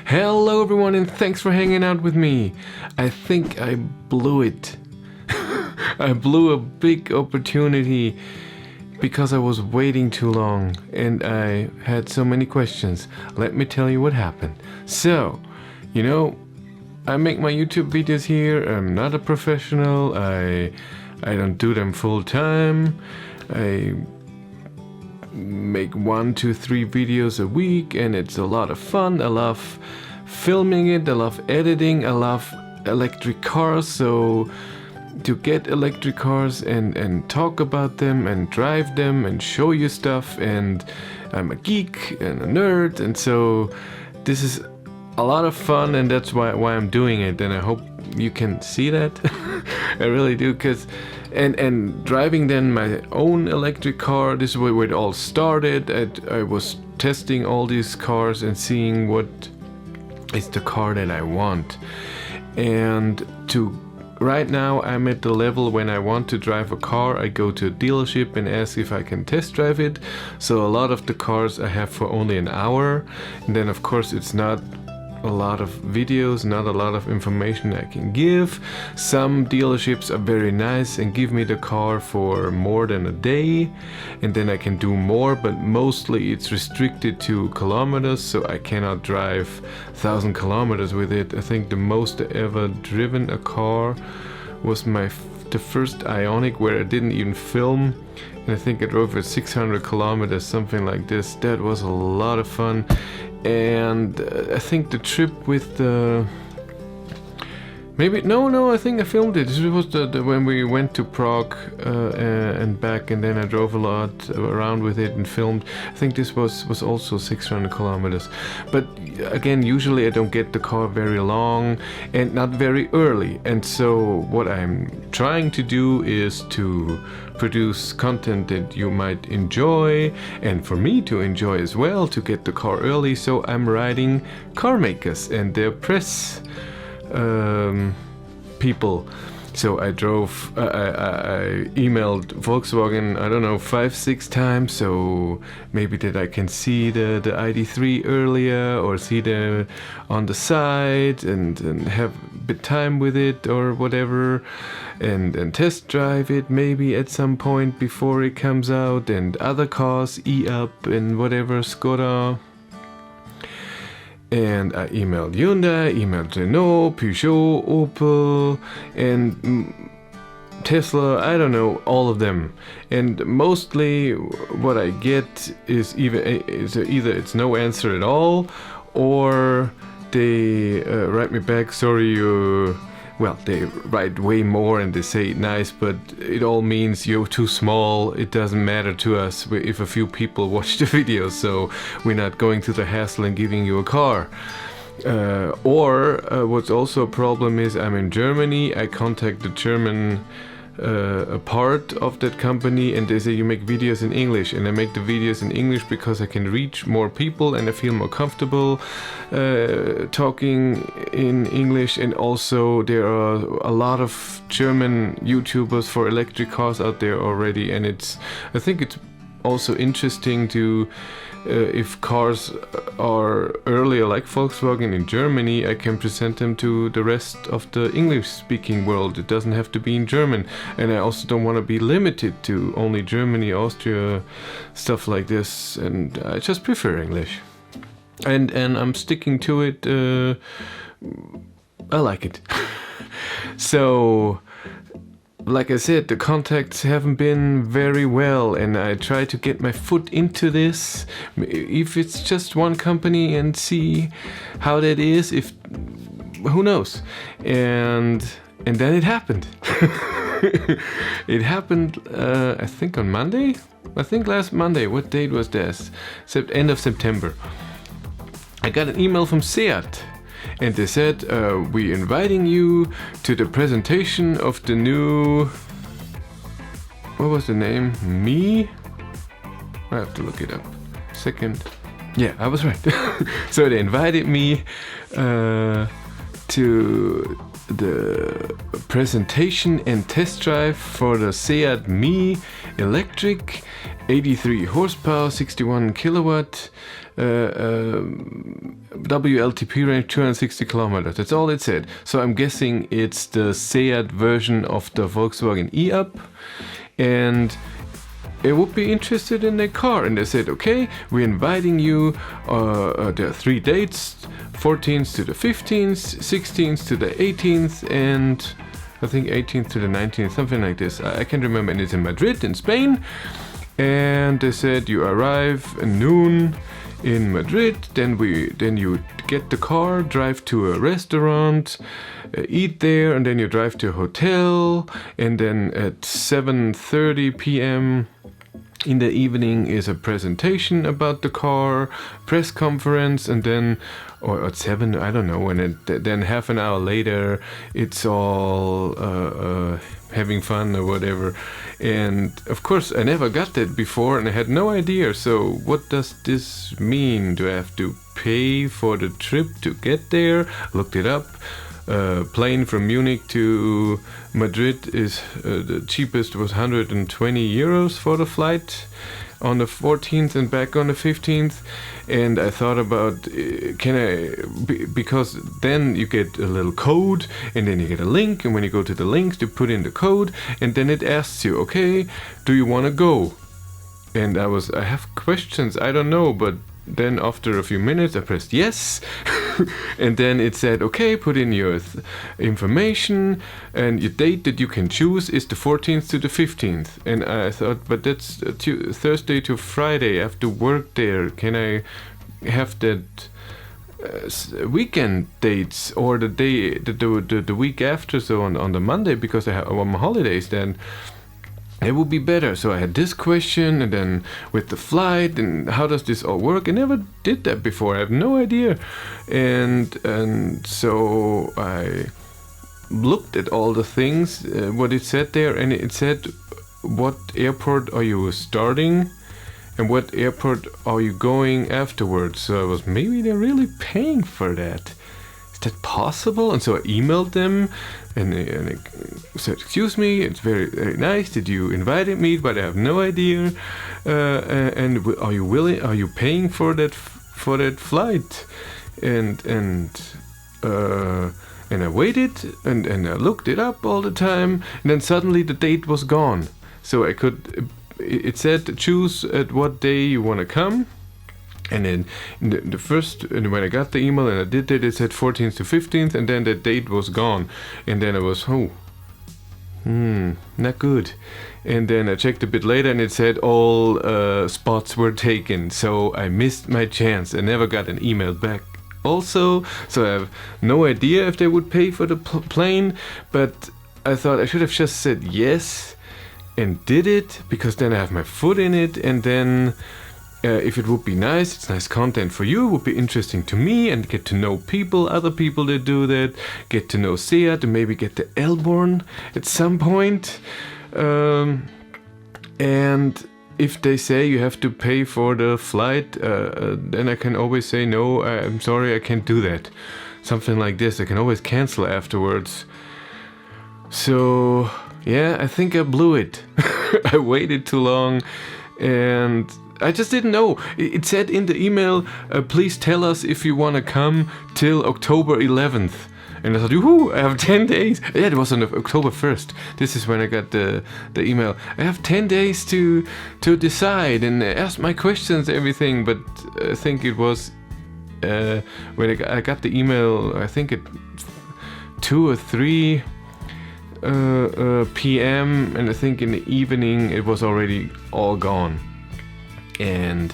Hello everyone and thanks for hanging out with me. I think I blew it. I blew a big opportunity because I was waiting too long and I had so many questions. Let me tell you what happened. So, you know, I make my YouTube videos here. I'm not a professional. I don't do them full time. I make 1 to 3 videos a week and it's a lot of fun. I love filming it, I love editing, I love electric cars, so to get electric cars and talk about them and drive them and show you stuff, and I'm a geek and a nerd, and so this is a lot of fun, and that's why I'm doing it, and I hope you can see that. I really do, because and driving then my own electric car, this is where it all started. I was testing all these cars and seeing what is the car that I want, and right now I'm at the level when I want to drive a car, I go to a dealership and ask if I can test drive it. So a lot of the cars I have for only an hour, and then of course it's not a lot of videos, not a lot of information I can give. Some dealerships are very nice and give me the car for more than a day, and then I can do more, but mostly it's restricted to kilometers, so I cannot drive 1,000 kilometers with it. I think the most I ever driven a car was the first Ioniq, where I didn't even film, and I think I drove it 600 kilometers, something like this. That was a lot of fun. And I think the trip with the I think I filmed it. This was the when we went to Prague and back, and then I drove a lot around with it and filmed. I think this was also 600 kilometers. But again, usually I don't get the car very long and not very early. And so what I'm trying to do is to produce content that you might enjoy, and for me to enjoy as well, to get the car early. So I'm writing car makers and their press people. So I emailed Volkswagen, I don't know, 5-6 times, so maybe that I can see the ID3 earlier, or see them on the side and have a bit time with it or whatever, and test drive it maybe at some point before it comes out, and other cars, E-Up and whatever, Skoda. And I emailed Hyundai, emailed Renault, Peugeot, Opel, and Tesla, I don't know, all of them. And mostly what I get is either it's no answer at all, or they write me back, sorry, they write way more and they say nice, but it all means you're too small. It doesn't matter to us if a few people watch the video, so we're not going through the hassle and giving you a car. What's also a problem is I'm in Germany. I contact the German a part of that company, and they say you make videos in English, and I make the videos in English because I can reach more people and I feel more comfortable talking in English. And also there are a lot of German YouTubers for electric cars out there already, and I think it's also interesting to if cars are earlier like Volkswagen in Germany, I can present them to the rest of the English-speaking world. It doesn't have to be in German, and I also don't want to be limited to only Germany, Austria, stuff like this, and I just prefer English. And I'm sticking to it. I like it. So, like I said, the contacts haven't been very well, and I try to get my foot into this, if it's just one company, and see how that is, who knows. And then it happened. It happened, I think on Monday? I think last Monday. What date was this? End of September. I got an email from Seat. And they said, we're inviting you to the presentation of the new... What was the name? Me? I have to look it up. Second. Yeah, I was right. So they invited me to the presentation and test drive for the Seat Me electric, 83 horsepower, 61 kilowatt WLTP range 260 kilometers. That's all it said. So I'm guessing it's the Seat version of the Volkswagen e-up, and I would be interested in their car. And they said, okay, we're inviting you. There are 3 dates: 14th to the 15th, 16th to the 18th, and I think 18th to the 19th, something like this. I can't remember. And it's in Madrid, in Spain. And they said you arrive at noon in Madrid, then you get the car, drive to a restaurant, eat there, and then you drive to a hotel, and then at 7:30 p.m. in the evening is a presentation about the car, press conference, and then, or at 7, I don't know, and then half an hour later it's all having fun or whatever. And of course I never got that before, and I had no idea. So what does this mean? Do I have to pay for the trip to get there? Looked it up. Plane from Munich to Madrid is the cheapest was 120 euros for the flight on the 14th and back on the 15th. And I thought about, because then you get a little code, and then you get a link, and when you go to the links, you put in the code, and then it asks you, okay, do you want to go? And I have questions, I don't know, but then after a few minutes I pressed yes, and then it said, okay, put in your information, and your date that you can choose is the 14th to the 15th. And I thought, but that's Thursday to Friday, I have to work there. Can I have that weekend dates, or the day, the week after, so on the Monday, because I have on my holidays then? It would be better. So I had this question, and then with the flight, and how does this all work? I never did that before. I have no idea. And so I looked at all the things, what it said there, and it said, what airport are you starting, and what airport are you going afterwards? So I was, maybe they're really paying for that. Is that possible? And so I emailed them, and I said, excuse me, it's very, very nice that you invited me, but I have no idea. And are you willing? Are you paying for that flight? And I waited, and I looked it up all the time, and then suddenly the date was gone. So I could. It said choose at what day you want to come. And then the first, and when I got the email and I did it, it said 14th to 15th, and then the date was gone. And then I was, not good. And then I checked a bit later, and it said all spots were taken. So I missed my chance. I never got an email back also. So I have no idea if they would pay for the plane. But I thought I should have just said yes and did it, because then I have my foot in it, and then if it would be nice, it's nice content for you, it would be interesting to me, and get to know people, other people that do that, get to know Seat, and maybe get the Elborn at some point. And if they say you have to pay for the flight, then I can always say, no, I'm sorry, I can't do that. Something like this, I can always cancel afterwards. So, yeah, I think I blew it. I waited too long, and I just didn't know. It said in the email, please tell us if you want to come till October 11th. And I thought, woohoo, I have 10 days. Yeah, it was on October 1st. This is when I got the email. I have 10 days to decide and ask my questions, everything. But I think it was, when I got the email, I think at 2 or 3 p.m. and I think in the evening it was already all gone. And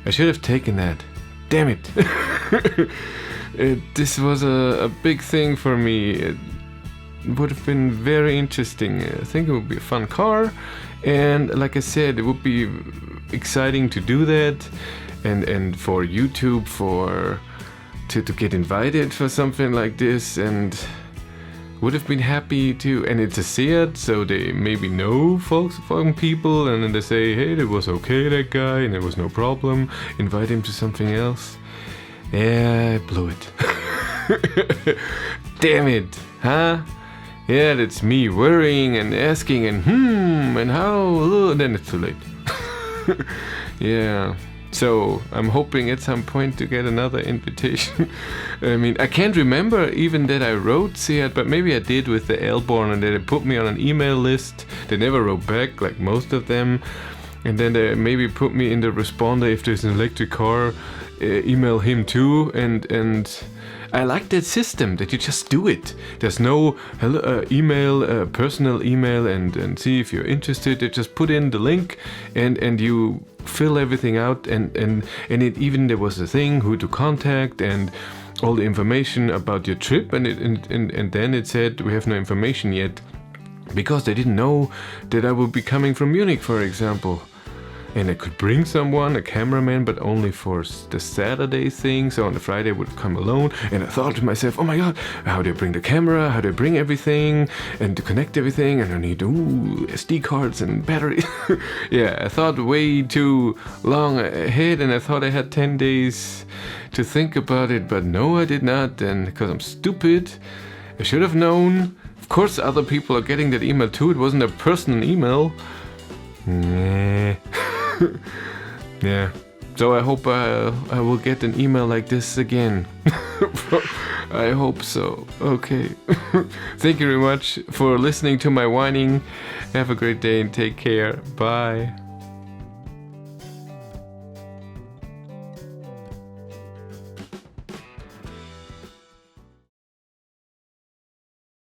I should have taken that. Damn it. This was a big thing for me. It would have been very interesting. I think it would be a fun car. And like I said, it would be exciting to do that. And for YouTube, to get invited for something like this. And would have been happy to, and it's a Seat, so they maybe know Volkswagen people, and then they say, hey, it was okay, that guy, and there was no problem, invite him to something else. Yeah, I blew it. Damn it, huh? Yeah, that's me worrying and asking and how, and then it's too late. Yeah, So I'm hoping at some point to get another invitation. I mean, I can't remember even that I wrote Seat, but maybe I did with the Airborne, and they put me on an email list. They never wrote back, like most of them. And then they maybe put me in the responder if there's an electric car, email him too. And I like that system that you just do it. There's no email, personal email, and see if you're interested. You just put in the link and you fill everything out. And it even there was a thing who to contact and all the information about your trip. And then it said we have no information yet because they didn't know that I would be coming from Munich, for example. And I could bring someone, a cameraman, but only for the Saturday thing. So on the Friday I would come alone. And I thought to myself, oh my God, how do I bring the camera? How do I bring everything? And to connect everything? And I need SD cards and battery. Yeah, I thought way too long ahead. And I thought I had 10 days to think about it. But no, I did not. And because I'm stupid, I should have known. Of course, other people are getting that email too. It wasn't a personal email. Nah. Yeah, so I hope I will get an email like this again. I hope so. Okay. Thank you very much for listening to my whining. Have a great day and take care. Bye.